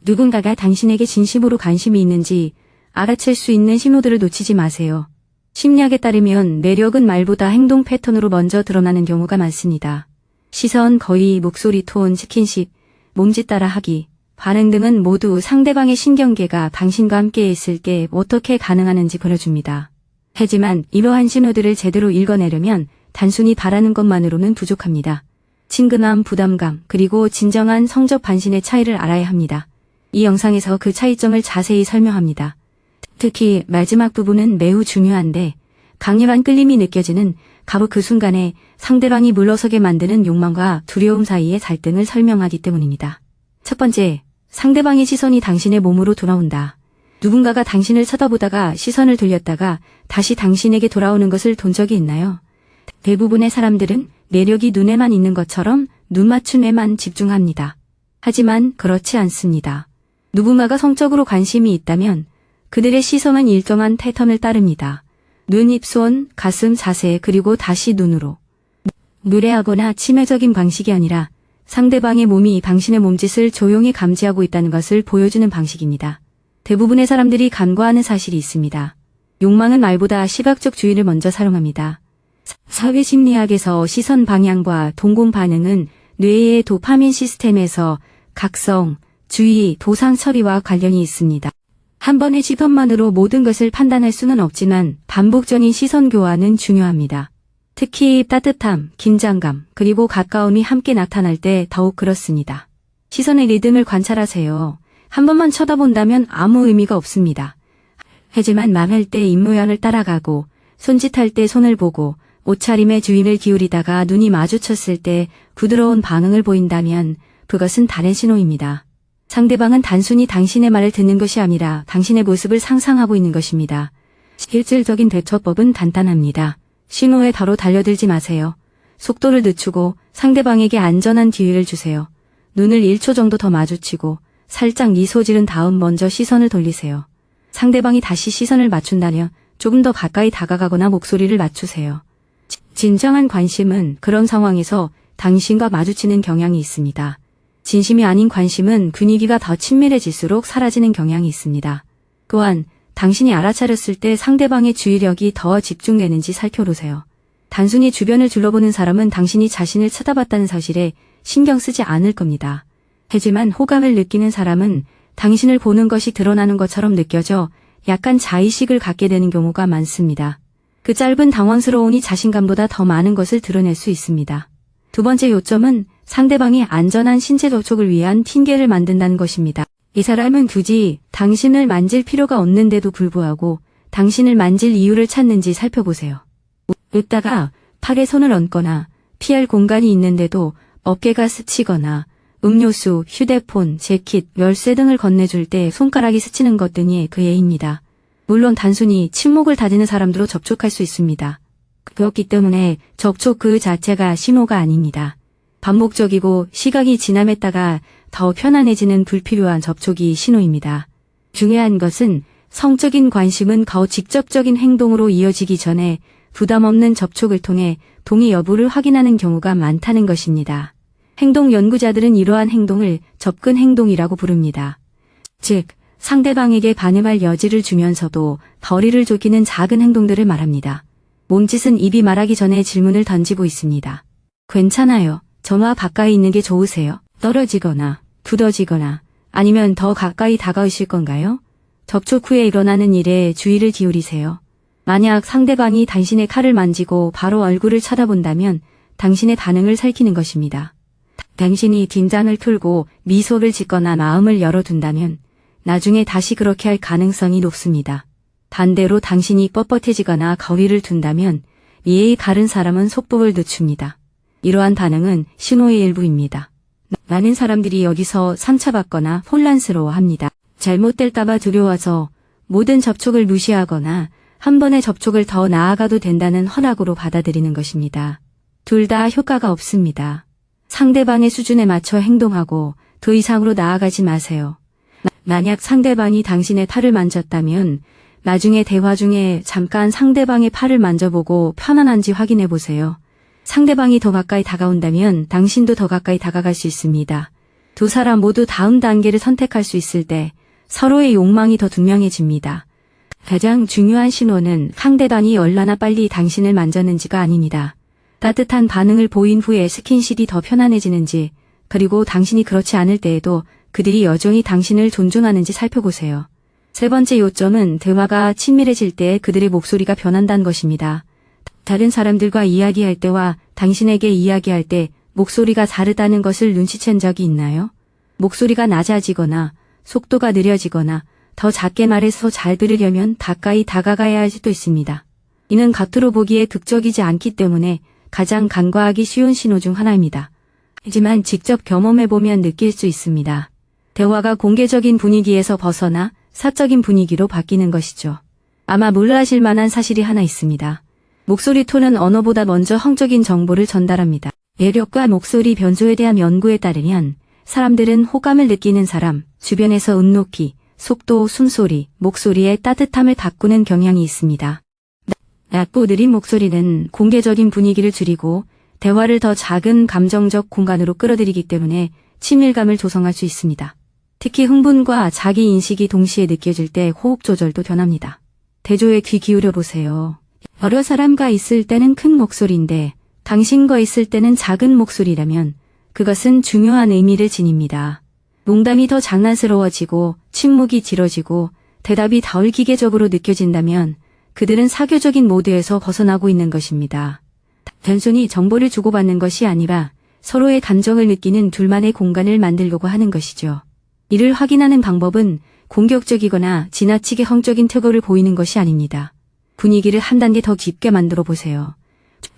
누군가가 당신에게 진심으로 관심이 있는지 알아챌 수 있는 신호들을 놓치지 마세요. 심리학에 따르면 매력은 말보다 행동 패턴으로 먼저 드러나는 경우가 많습니다. 시선, 거의, 목소리 톤, 스킨십, 몸짓 따라하기, 반응 등은 모두 상대방의 신경계가 당신과 함께 있을 때 어떻게 가능하는지 보여줍니다. 하지만 이러한 신호들을 제대로 읽어내려면 단순히 바라는 것만으로는 부족합니다. 친근함, 부담감, 그리고 진정한 성적 반신의 차이를 알아야 합니다. 이 영상에서 그 차이점을 자세히 설명합니다. 특히 마지막 부분은 매우 중요한데 강렬한 끌림이 느껴지는 바로 그 순간에 상대방이 물러서게 만드는 욕망과 두려움 사이의 갈등을 설명하기 때문입니다. 첫 번째, 상대방의 시선이 당신의 몸으로 돌아온다. 누군가가 당신을 쳐다보다가 시선을 돌렸다가 다시 당신에게 돌아오는 것을 본 적이 있나요? 대부분의 사람들은 매력이 눈에만 있는 것처럼 눈맞춤에만 집중합니다. 하지만 그렇지 않습니다. 누군가가 성적으로 관심이 있다면 그들의 시선은 일정한 패턴을 따릅니다. 눈, 입, 손, 가슴, 자세, 그리고 다시 눈으로. 무례하거나 치명적인 방식이 아니라 상대방의 몸이 당신의 몸짓을 조용히 감지하고 있다는 것을 보여주는 방식입니다. 대부분의 사람들이 간과하는 사실이 있습니다. 욕망은 말보다 시각적 주의를 먼저 사용합니다. 사회심리학에서 시선 방향과 동공 반응은 뇌의 도파민 시스템에서 각성, 주의, 도상 처리와 관련이 있습니다. 한 번의 시선만으로 모든 것을 판단할 수는 없지만 반복적인 시선 교환은 중요합니다. 특히 따뜻함, 긴장감, 그리고 가까움이 함께 나타날 때 더욱 그렇습니다. 시선의 리듬을 관찰하세요. 한 번만 쳐다본다면 아무 의미가 없습니다. 하지만 말할 때 입모양을 따라가고, 손짓할 때 손을 보고, 옷차림에 주의를 기울이다가 눈이 마주쳤을 때 부드러운 반응을 보인다면 그것은 다른 신호입니다. 상대방은 단순히 당신의 말을 듣는 것이 아니라 당신의 모습을 상상하고 있는 것입니다. 실질적인 대처법은 간단합니다. 신호에 바로 달려들지 마세요. 속도를 늦추고 상대방에게 안전한 기회를 주세요. 눈을 1초 정도 더 마주치고 살짝 미소 지른 다음 먼저 시선을 돌리세요. 상대방이 다시 시선을 맞춘다면 조금 더 가까이 다가가거나 목소리를 낮추세요. 진정한 관심은 그런 상황에서 당신과 마주치는 경향이 있습니다. 진심이 아닌 관심은 분위기가 더 친밀해질수록 사라지는 경향이 있습니다. 또한 당신이 알아차렸을 때 상대방의 주의력이 더 집중되는지 살펴보세요. 단순히 주변을 둘러보는 사람은 당신이 자신을 쳐다봤다는 사실에 신경 쓰지 않을 겁니다. 하지만 호감을 느끼는 사람은 당신을 보는 것이 드러나는 것처럼 느껴져 약간 자의식을 갖게 되는 경우가 많습니다. 그 짧은 당황스러움이 자신감보다 더 많은 것을 드러낼 수 있습니다. 두 번째 요점은 상대방이 안전한 신체 접촉을 위한 핑계를 만든다는 것입니다. 이 사람은 굳이 당신을 만질 필요가 없는데도 불구하고 당신을 만질 이유를 찾는지 살펴보세요. 웃다가 팔에 손을 얹거나 피할 공간이 있는데도 어깨가 스치거나 음료수, 휴대폰, 재킷, 열쇠 등을 건네줄 때 손가락이 스치는 것 등이 그 예입니다. 물론 단순히 침묵을 다지는 사람들로 접촉할 수 있습니다. 그렇기 때문에 접촉 그 자체가 신호가 아닙니다. 반복적이고 시각이 지남했다가 더 편안해지는 불필요한 접촉이 신호입니다. 중요한 것은 성적인 관심은 더 직접적인 행동으로 이어지기 전에 부담 없는 접촉을 통해 동의 여부를 확인하는 경우가 많다는 것입니다. 행동 연구자들은 이러한 행동을 접근 행동이라고 부릅니다. 즉, 상대방에게 반응할 여지를 주면서도 거리를 좁히는 작은 행동들을 말합니다. 몸짓은 입이 말하기 전에 질문을 던지고 있습니다. 괜찮아요. 저와 가까이 있는 게 좋으세요? 떨어지거나 굳어지거나 아니면 더 가까이 다가오실 건가요? 접촉 후에 일어나는 일에 주의를 기울이세요. 만약 상대방이 당신의 칼을 만지고 바로 얼굴을 쳐다본다면 당신의 반응을 살피는 것입니다. 당신이 긴장을 풀고 미소를 짓거나 마음을 열어둔다면 나중에 다시 그렇게 할 가능성이 높습니다. 반대로 당신이 뻣뻣해지거나 거리를 둔다면 예의 바른 사람은 속도를 늦춥니다. 이러한 반응은 신호의 일부입니다. 많은 사람들이 여기서 상처받거나 혼란스러워합니다. 잘못될까봐 두려워서 모든 접촉을 무시하거나 한 번의 접촉을 더 나아가도 된다는 허락으로 받아들이는 것입니다. 둘 다 효과가 없습니다. 상대방의 수준에 맞춰 행동하고 더 이상으로 나아가지 마세요. 만약 상대방이 당신의 팔을 만졌다면 나중에 대화 중에 잠깐 상대방의 팔을 만져보고 편안한지 확인해 보세요. 상대방이 더 가까이 다가온다면 당신도 더 가까이 다가갈 수 있습니다. 두 사람 모두 다음 단계를 선택할 수 있을 때 서로의 욕망이 더 분명해집니다. 가장 중요한 신호는 상대방이 얼마나 빨리 당신을 만졌는지가 아닙니다. 따뜻한 반응을 보인 후에 스킨십이 더 편안해지는지, 그리고 당신이 그렇지 않을 때에도 그들이 여전히 당신을 존중하는지 살펴보세요. 세 번째 요점은 대화가 친밀해질 때 그들의 목소리가 변한다는 것입니다. 다른 사람들과 이야기할 때와 당신에게 이야기할 때 목소리가 다르다는 것을 눈치챈 적이 있나요? 목소리가 낮아지거나 속도가 느려지거나 더 작게 말해서 잘 들으려면 가까이 다가가야 할 수도 있습니다. 이는 겉으로 보기에 극적이지 않기 때문에 가장 간과하기 쉬운 신호 중 하나입니다. 하지만 직접 경험해보면 느낄 수 있습니다. 대화가 공개적인 분위기에서 벗어나 사적인 분위기로 바뀌는 것이죠. 아마 놀라실 만한 사실이 하나 있습니다. 목소리 톤은 언어보다 먼저 성적인 정보를 전달합니다. 매력과 목소리 변조에 대한 연구에 따르면 사람들은 호감을 느끼는 사람, 주변에서 웃높이, 속도, 숨소리, 목소리의 따뜻함을 바꾸는 경향이 있습니다. 낮고 느린 목소리는 공개적인 분위기를 줄이고 대화를 더 작은 감정적 공간으로 끌어들이기 때문에 친밀감을 조성할 수 있습니다. 특히 흥분과 자기 인식이 동시에 느껴질 때 호흡 조절도 변합니다. 대조에 귀 기울여 보세요. 여러 사람과 있을 때는 큰 목소리인데 당신과 있을 때는 작은 목소리라면 그것은 중요한 의미를 지닙니다. 농담이 더 장난스러워지고 침묵이 길어지고 대답이 덜 기계적으로 느껴진다면 그들은 사교적인 모드에서 벗어나고 있는 것입니다. 단순히 정보를 주고받는 것이 아니라 서로의 감정을 느끼는 둘만의 공간을 만들려고 하는 것이죠. 이를 확인하는 방법은 공격적이거나 지나치게 성적인 태도를 보이는 것이 아닙니다. 분위기를 한 단계 더 깊게 만들어 보세요.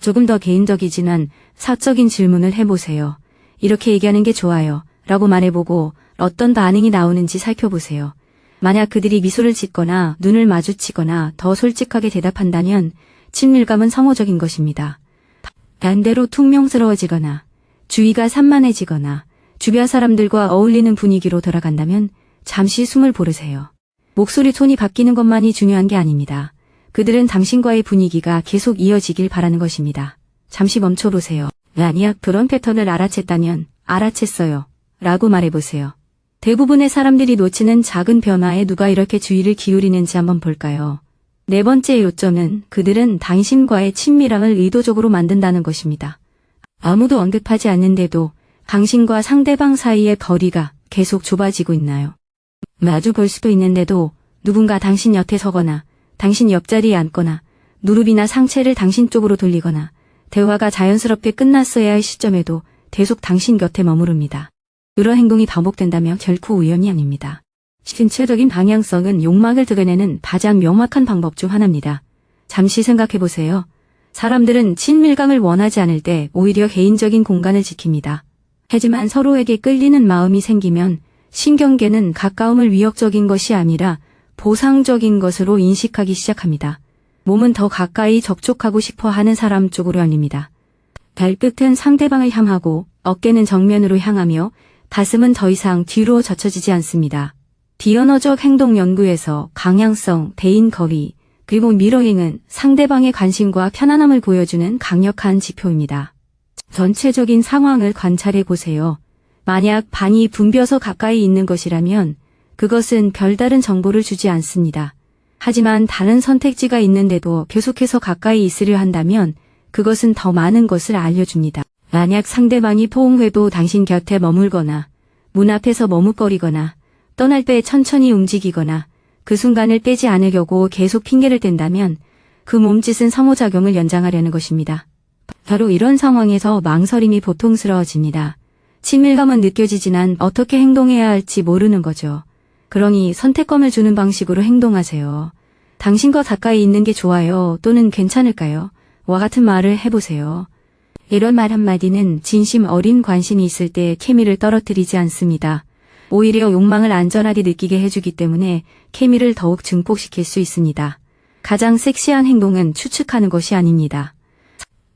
조금 더 개인적이지만 사적인 질문을 해보세요. 이렇게 얘기하는 게 좋아요. 라고 말해보고 어떤 반응이 나오는지 살펴보세요. 만약 그들이 미소를 짓거나 눈을 마주치거나 더 솔직하게 대답한다면 친밀감은 상호적인 것입니다. 반대로 퉁명스러워지거나 주의가 산만해지거나 주변 사람들과 어울리는 분위기로 돌아간다면 잠시 숨을 고르세요. 목소리 톤이 바뀌는 것만이 중요한 게 아닙니다. 그들은 당신과의 분위기가 계속 이어지길 바라는 것입니다. 잠시 멈춰보세요. 만약 그런 패턴을 알아챘다면 알아챘어요. 라고 말해보세요. 대부분의 사람들이 놓치는 작은 변화에 누가 이렇게 주의를 기울이는지 한번 볼까요? 네 번째 요점은 그들은 당신과의 친밀함을 의도적으로 만든다는 것입니다. 아무도 언급하지 않는데도 당신과 상대방 사이의 거리가 계속 좁아지고 있나요? 마주 볼 수도 있는데도 누군가 당신 옆에 서거나 당신 옆자리에 앉거나 무릎이나 상체를 당신 쪽으로 돌리거나 대화가 자연스럽게 끝났어야 할 시점에도 계속 당신 곁에 머무릅니다. 이런 행동이 반복된다면 결코 우연이 아닙니다. 신체적인 방향성은 욕망을 드러내는 가장 명확한 방법 중 하나입니다. 잠시 생각해보세요. 사람들은 친밀감을 원하지 않을 때 오히려 개인적인 공간을 지킵니다. 하지만 서로에게 끌리는 마음이 생기면 신경계는 가까움을 위협적인 것이 아니라 보상적인 것으로 인식하기 시작합니다. 몸은 더 가까이 접촉하고 싶어 하는 사람 쪽으로 열립니다. 발끝은 상대방을 향하고 어깨는 정면으로 향하며 가슴은 더 이상 뒤로 젖혀지지 않습니다. 비언어적 행동 연구에서 방향성, 대인 거리, 그리고 미러링은 상대방의 관심과 편안함을 보여주는 강력한 지표입니다. 전체적인 상황을 관찰해 보세요. 만약 반이 붐벼서 가까이 있는 것이라면 그것은 별다른 정보를 주지 않습니다. 하지만 다른 선택지가 있는데도 계속해서 가까이 있으려 한다면 그것은 더 많은 것을 알려줍니다. 만약 상대방이 포옹해도 당신 곁에 머물거나 문 앞에서 머뭇거리거나 떠날 때 천천히 움직이거나 그 순간을 빼지 않으려고 계속 핑계를 댄다면 그 몸짓은 상호작용을 연장하려는 것입니다. 바로 이런 상황에서 망설임이 보통스러워집니다. 친밀감은 느껴지지만 어떻게 행동해야 할지 모르는 거죠. 그러니 선택권을 주는 방식으로 행동하세요. 당신과 가까이 있는 게 좋아요 또는 괜찮을까요? 와 같은 말을 해보세요. 이런 말 한마디는 진심 어린 관심이 있을 때 케미를 떨어뜨리지 않습니다. 오히려 욕망을 안전하게 느끼게 해주기 때문에 케미를 더욱 증폭시킬 수 있습니다. 가장 섹시한 행동은 추측하는 것이 아닙니다.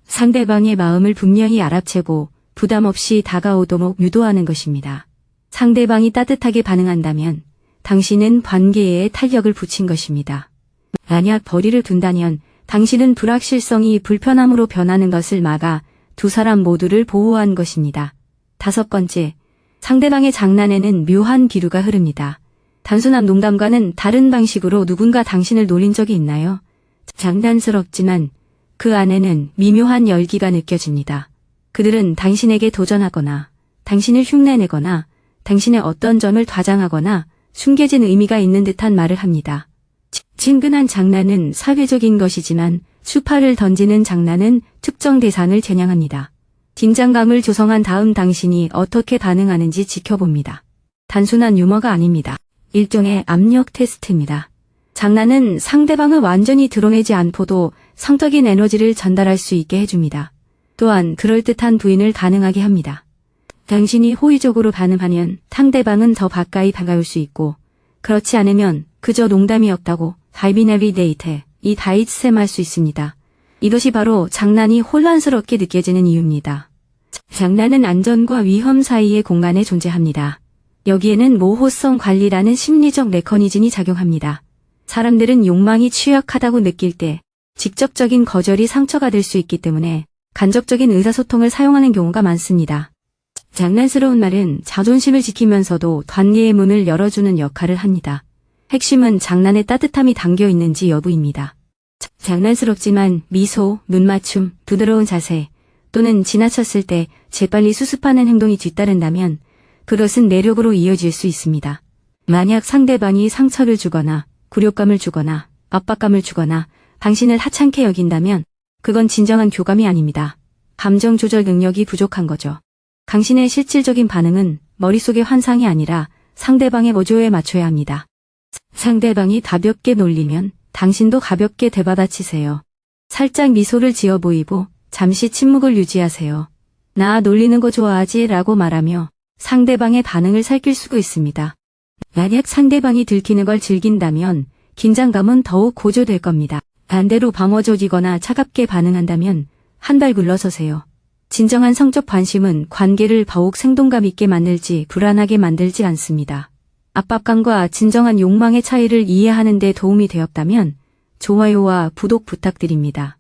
상대방의 마음을 분명히 알아채고 부담 없이 다가오도록 유도하는 것입니다. 상대방이 따뜻하게 반응한다면 당신은 관계에 탄력을 붙인 것입니다. 만약 거리를 둔다면 당신은 불확실성이 불편함으로 변하는 것을 막아 두 사람 모두를 보호한 것입니다. 다섯 번째, 상대방의 장난에는 묘한 비류가 흐릅니다. 단순한 농담과는 다른 방식으로 누군가 당신을 놀린 적이 있나요? 장난스럽지만 그 안에는 미묘한 열기가 느껴집니다. 그들은 당신에게 도전하거나 당신을 흉내내거나 당신의 어떤 점을 과장하거나 숨겨진 의미가 있는 듯한 말을 합니다. 친근한 장난은 사회적인 것이지만 수파를 던지는 장난은 특정 대상을 겨냥합니다. 긴장감을 조성한 다음 당신이 어떻게 반응하는지 지켜봅니다. 단순한 유머가 아닙니다. 일종의 압력 테스트입니다. 장난은 상대방을 완전히 드러내지 않고도 성적인 에너지를 전달할 수 있게 해줍니다. 또한 그럴듯한 부인을 가능하게 합니다. 당신이 호의적으로 반응하면 상대방은 더 가까이 다가올 수 있고, 그렇지 않으면 그저 농담이었다고 발비내비데이트 이 다이츠셈할 수 있습니다. 이것이 바로 장난이 혼란스럽게 느껴지는 이유입니다. 장난은 안전과 위험 사이의 공간에 존재합니다. 여기에는 모호성 관리라는 심리적 메커니즘이 작용합니다. 사람들은 욕망이 취약하다고 느낄 때 직접적인 거절이 상처가 될 수 있기 때문에 간접적인 의사소통을 사용하는 경우가 많습니다. 장난스러운 말은 자존심을 지키면서도 관계의 문을 열어주는 역할을 합니다. 핵심은 장난의 따뜻함이 담겨 있는지 여부입니다. 장난스럽지만 미소, 눈맞춤, 부드러운 자세 또는 지나쳤을 때 재빨리 수습하는 행동이 뒤따른다면 그것은 매력으로 이어질 수 있습니다. 만약 상대방이 상처를 주거나 굴욕감을 주거나 압박감을 주거나 당신을 하찮게 여긴다면 그건 진정한 교감이 아닙니다. 감정 조절 능력이 부족한 거죠. 당신의 실질적인 반응은 머릿속의 환상이 아니라 상대방의 어조에 맞춰야 합니다. 상대방이 가볍게 놀리면 당신도 가볍게 되받아치세요. 살짝 미소를 지어 보이고 잠시 침묵을 유지하세요. 나 놀리는 거 좋아하지? 라고 말하며 상대방의 반응을 살필 수가 있습니다. 만약 상대방이 들키는 걸 즐긴다면 긴장감은 더욱 고조될 겁니다. 반대로 방어적이거나 차갑게 반응한다면 한 발 물러서세요. 진정한 성적 관심은 관계를 더욱 생동감 있게 만들지 불안하게 만들지 않습니다. 압박감과 진정한 욕망의 차이를 이해하는 데 도움이 되었다면 좋아요와 구독 부탁드립니다.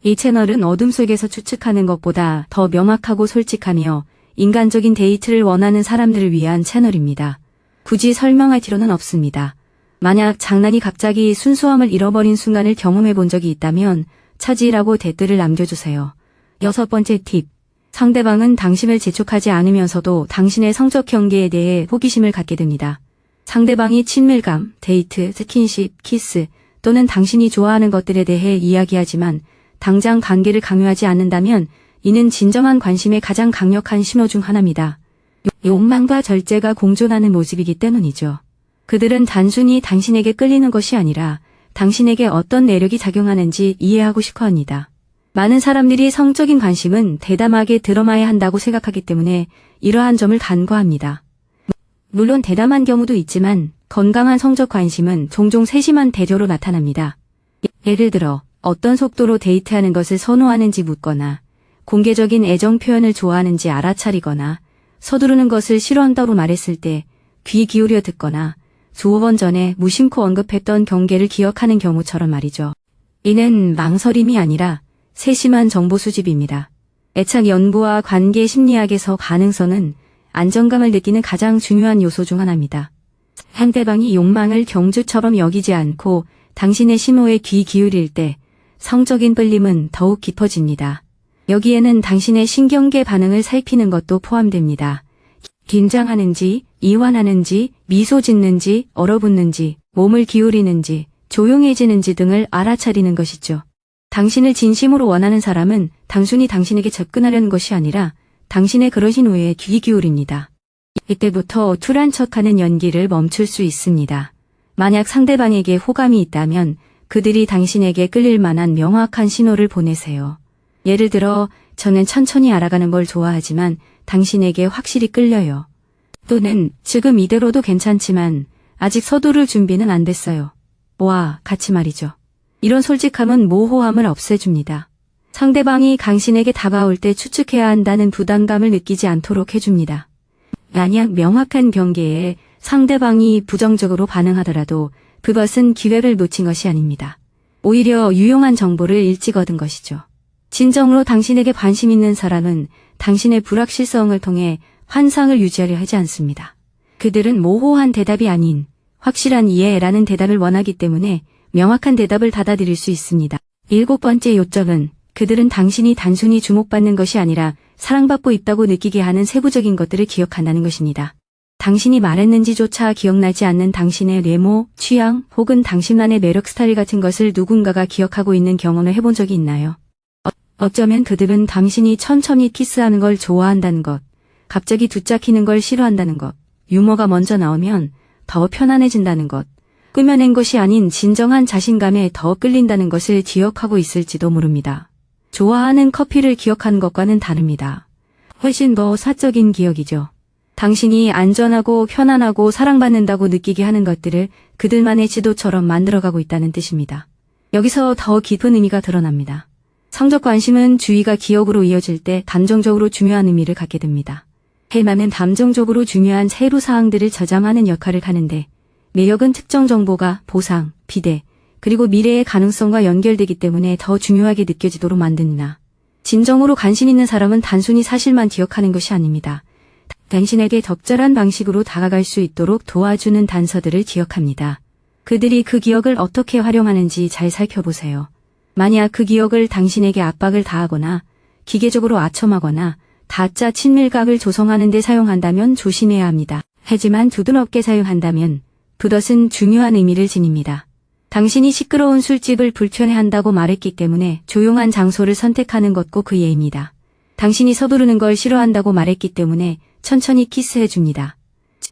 이 채널은 어둠 속에서 추측하는 것보다 더 명확하고 솔직하며 인간적인 데이트를 원하는 사람들을 위한 채널입니다. 굳이 설명할 필요는 없습니다. 만약 장난이 갑자기 순수함을 잃어버린 순간을 경험해 본 적이 있다면 차지라고 댓글을 남겨주세요. 6번째 팁. 상대방은 당신을 재촉하지 않으면서도 당신의 성적 경계에 대해 호기심을 갖게 됩니다. 상대방이 친밀감, 데이트, 스킨십, 키스 또는 당신이 좋아하는 것들에 대해 이야기하지만 당장 관계를 강요하지 않는다면 이는 진정한 관심의 가장 강력한 신호 중 하나입니다. 욕망과 절제가 공존하는 모습이기 때문이죠. 그들은 단순히 당신에게 끌리는 것이 아니라 당신에게 어떤 매력이 작용하는지 이해하고 싶어 합니다. 많은 사람들이 성적인 관심은 대담하게 드러마야 한다고 생각하기 때문에 이러한 점을 간과합니다. 물론 대담한 경우도 있지만 건강한 성적 관심은 종종 세심한 대조로 나타납니다. 예를 들어 어떤 속도로 데이트하는 것을 선호하는지 묻거나 공개적인 애정 표현을 좋아하는지 알아차리거나 서두르는 것을 싫어한다고 말했을 때 귀 기울여 듣거나 두어 번 전에 무심코 언급했던 경계를 기억하는 경우처럼 말이죠. 이는 망설임이 아니라 세심한 정보 수집입니다. 애착 연구와 관계 심리학에서 가능성은 안정감을 느끼는 가장 중요한 요소 중 하나입니다. 상대방이 욕망을 경주처럼 여기지 않고 당신의 신호에 귀 기울일 때 성적인 끌림은 더욱 깊어집니다. 여기에는 당신의 신경계 반응을 살피는 것도 포함됩니다. 긴장하는지, 이완하는지, 미소 짓는지, 얼어붙는지, 몸을 기울이는지, 조용해지는지 등을 알아차리는 것이죠. 당신을 진심으로 원하는 사람은 단순히 당신에게 접근하려는 것이 아니라 당신의 그런 신호에 귀 기울입니다. 이때부터 툴한 척하는 연기를 멈출 수 있습니다. 만약 상대방에게 호감이 있다면 그들이 당신에게 끌릴 만한 명확한 신호를 보내세요. 예를 들어 저는 천천히 알아가는 걸 좋아하지만 당신에게 확실히 끌려요. 또는 지금 이대로도 괜찮지만 아직 서두를 준비는 안 됐어요. 와, 같이 말이죠. 이런 솔직함은 모호함을 없애줍니다. 상대방이 당신에게 다가올 때 추측해야 한다는 부담감을 느끼지 않도록 해줍니다. 만약 명확한 경계에 상대방이 부정적으로 반응하더라도 그것은 기회를 놓친 것이 아닙니다. 오히려 유용한 정보를 일찍 얻은 것이죠. 진정으로 당신에게 관심 있는 사람은 당신의 불확실성을 통해 환상을 유지하려 하지 않습니다. 그들은 모호한 대답이 아닌 확실한 이해라는 대답을 원하기 때문에 명확한 대답을 받아들일 수 있습니다. 7번째 요점은 그들은 당신이 단순히 주목받는 것이 아니라 사랑받고 있다고 느끼게 하는 세부적인 것들을 기억한다는 것입니다. 당신이 말했는지조차 기억나지 않는 당신의 외모, 취향 혹은 당신만의 매력 스타일 같은 것을 누군가가 기억하고 있는 경험을 해본 적이 있나요? 어쩌면 그들은 당신이 천천히 키스하는 걸 좋아한다는 것, 갑자기 두짝히는 걸 싫어한다는 것, 유머가 먼저 나오면 더 편안해진다는 것, 꾸며낸 것이 아닌 진정한 자신감에 더 끌린다는 것을 기억하고 있을지도 모릅니다. 좋아하는 커피를 기억하는 것과는 다릅니다. 훨씬 더 사적인 기억이죠. 당신이 안전하고 편안하고 사랑받는다고 느끼게 하는 것들을 그들만의 지도처럼 만들어가고 있다는 뜻입니다. 여기서 더 깊은 의미가 드러납니다. 성적 관심은 주의가 기억으로 이어질 때 감정적으로 중요한 의미를 갖게 됩니다. 해마는 감정적으로 중요한 세부 사항들을 저장하는 역할을 하는데 매력은 특정 정보가 보상, 비대, 그리고 미래의 가능성과 연결되기 때문에 더 중요하게 느껴지도록 만듭니다. 진정으로 관심 있는 사람은 단순히 사실만 기억하는 것이 아닙니다. 당신에게 적절한 방식으로 다가갈 수 있도록 도와주는 단서들을 기억합니다. 그들이 그 기억을 어떻게 활용하는지 잘 살펴보세요. 만약 그 기억을 당신에게 압박을 가하거나 기계적으로 아첨하거나 가짜 친밀감을 조성하는 데 사용한다면 조심해야 합니다. 하지만 두드럽게 사용한다면 그것은 중요한 의미를 지닙니다. 당신이 시끄러운 술집을 불편해한다고 말했기 때문에 조용한 장소를 선택하는 것도 그 예입니다. 당신이 서두르는 걸 싫어한다고 말했기 때문에 천천히 키스해줍니다.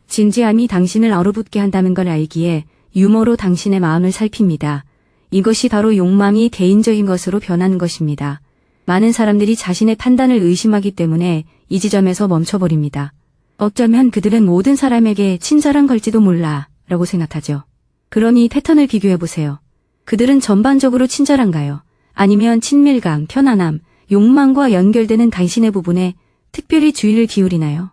진지함이 당신을 얼어붙게 한다는 걸 알기에 유머로 당신의 마음을 살핍니다. 이것이 바로 욕망이 개인적인 것으로 변하는 것입니다. 많은 사람들이 자신의 판단을 의심하기 때문에 이 지점에서 멈춰버립니다. 어쩌면 그들은 모든 사람에게 친절한 걸지도 몰라 라고 생각하죠. 그러니 패턴을 비교해보세요. 그들은 전반적으로 친절한가요? 아니면 친밀감, 편안함, 욕망과 연결되는 당신의 부분에 특별히 주의를 기울이나요?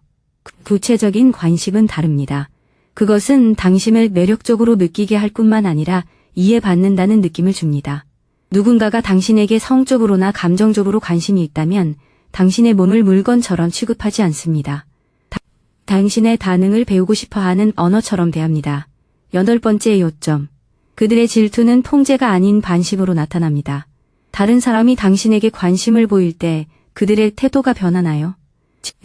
구체적인 관심은 다릅니다. 그것은 당신을 매력적으로 느끼게 할 뿐만 아니라 이해받는다는 느낌을 줍니다. 누군가가 당신에게 성적으로나 감정적으로 관심이 있다면 당신의 몸을 물건처럼 취급하지 않습니다. 당신의 반응을 배우고 싶어하는 언어처럼 대합니다. 8번째 요점. 그들의 질투는 통제가 아닌 반심으로 나타납니다. 다른 사람이 당신에게 관심을 보일 때 그들의 태도가 변하나요?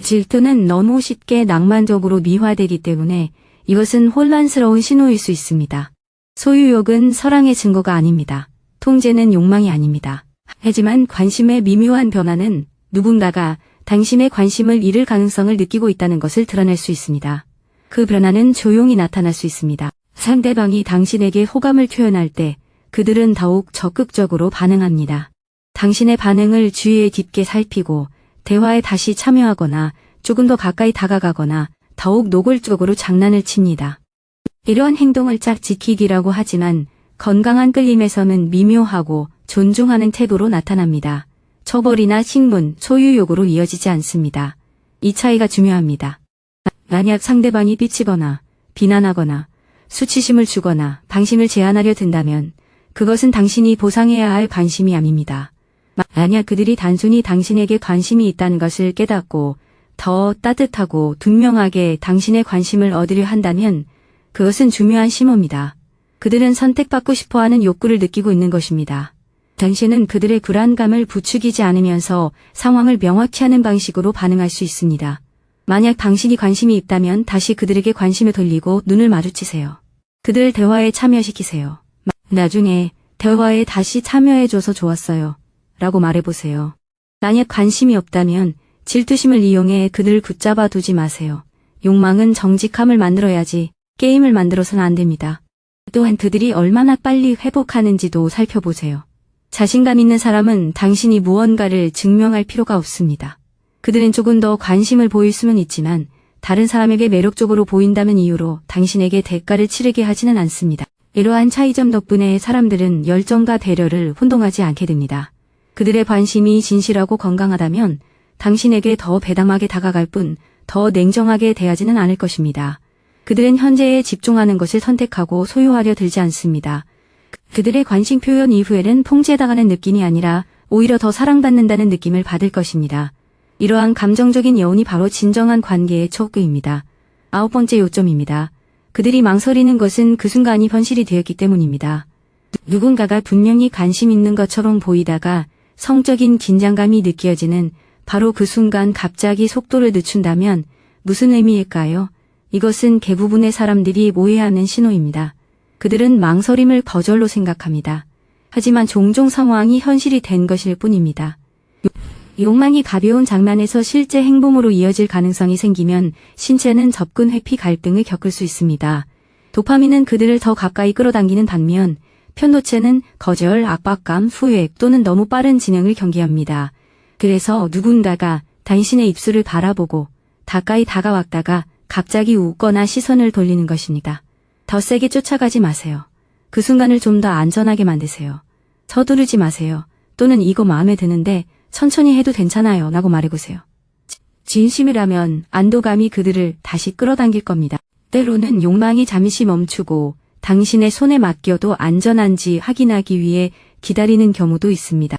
질투는 너무 쉽게 낭만적으로 미화되기 때문에 이것은 혼란스러운 신호일 수 있습니다. 소유욕은 사랑의 증거가 아닙니다. 통제는 욕망이 아닙니다. 하지만 관심의 미묘한 변화는 누군가가 당신의 관심을 잃을 가능성을 느끼고 있다는 것을 드러낼 수 있습니다. 그 변화는 조용히 나타날 수 있습니다. 상대방이 당신에게 호감을 표현할 때 그들은 더욱 적극적으로 반응합니다. 당신의 반응을 주의에 깊게 살피고 대화에 다시 참여하거나 조금 더 가까이 다가가거나 더욱 노골적으로 장난을 칩니다. 이러한 행동을 짝 지키기라고 하지만 건강한 끌림에서는 미묘하고 존중하는 태도로 나타납니다. 처벌이나 식문, 소유욕으로 이어지지 않습니다. 이 차이가 중요합니다. 만약 상대방이 삐치거나 비난하거나 수치심을 주거나 방심을 제한하려 든다면 그것은 당신이 보상해야 할 관심이 아닙니다. 만약 그들이 단순히 당신에게 관심이 있다는 것을 깨닫고 더 따뜻하고 분명하게 당신의 관심을 얻으려 한다면 그것은 중요한 신호입니다. 그들은 선택받고 싶어하는 욕구를 느끼고 있는 것입니다. 당신은 그들의 불안감을 부추기지 않으면서 상황을 명확히 하는 방식으로 반응할 수 있습니다. 만약 당신이 관심이 있다면 다시 그들에게 관심을 돌리고 눈을 마주치세요. 그들 대화에 참여시키세요. 나중에 대화에 다시 참여해줘서 좋았어요. 라고 말해보세요. 만약 관심이 없다면 질투심을 이용해 그들을 붙잡아 두지 마세요. 욕망은 정직함을 만들어야지 게임을 만들어서는 안 됩니다. 또한 그들이 얼마나 빨리 회복하는지도 살펴보세요. 자신감 있는 사람은 당신이 무언가를 증명할 필요가 없습니다. 그들은 조금 더 관심을 보일 수는 있지만 다른 사람에게 매력적으로 보인다는 이유로 당신에게 대가를 치르게 하지는 않습니다. 이러한 차이점 덕분에 사람들은 열정과 배려를 혼동하지 않게 됩니다. 그들의 관심이 진실하고 건강하다면 당신에게 더 배당하게 다가갈 뿐 더 냉정하게 대하지는 않을 것입니다. 그들은 현재에 집중하는 것을 선택하고 소유하려 들지 않습니다. 그들의 관심 표현 이후에는 통제당하는 느낌이 아니라 오히려 더 사랑받는다는 느낌을 받을 것입니다. 이러한 감정적인 여운이 바로 진정한 관계의 척도입니다. 9번째 요점입니다. 그들이 망설이는 것은 그 순간이 현실이 되었기 때문입니다. 누군가가 분명히 관심 있는 것처럼 보이다가 성적인 긴장감이 느껴지는 바로 그 순간 갑자기 속도를 늦춘다면 무슨 의미일까요? 이것은 대부분의 사람들이 오해하는 신호입니다. 그들은 망설임을 거절로 생각합니다. 하지만 종종 상황이 현실이 된 것일 뿐입니다. 욕망이 가벼운 장난에서 실제 행동으로 이어질 가능성이 생기면 신체는 접근 회피 갈등을 겪을 수 있습니다. 도파민은 그들을 더 가까이 끌어당기는 반면 편도체는 거절, 압박감, 후회 또는 너무 빠른 진행을 경계합니다. 그래서 누군가가 당신의 입술을 바라보고 가까이 다가왔다가 갑자기 웃거나 시선을 돌리는 것입니다. 더 세게 쫓아가지 마세요. 그 순간을 좀 더 안전하게 만드세요. 서두르지 마세요. 또는 이거 마음에 드는데 천천히 해도 괜찮아요 라고 말해보세요. 진심이라면 안도감이 그들을 다시 끌어당길 겁니다. 때로는 욕망이 잠시 멈추고 당신의 손에 맡겨도 안전한지 확인하기 위해 기다리는 경우도 있습니다.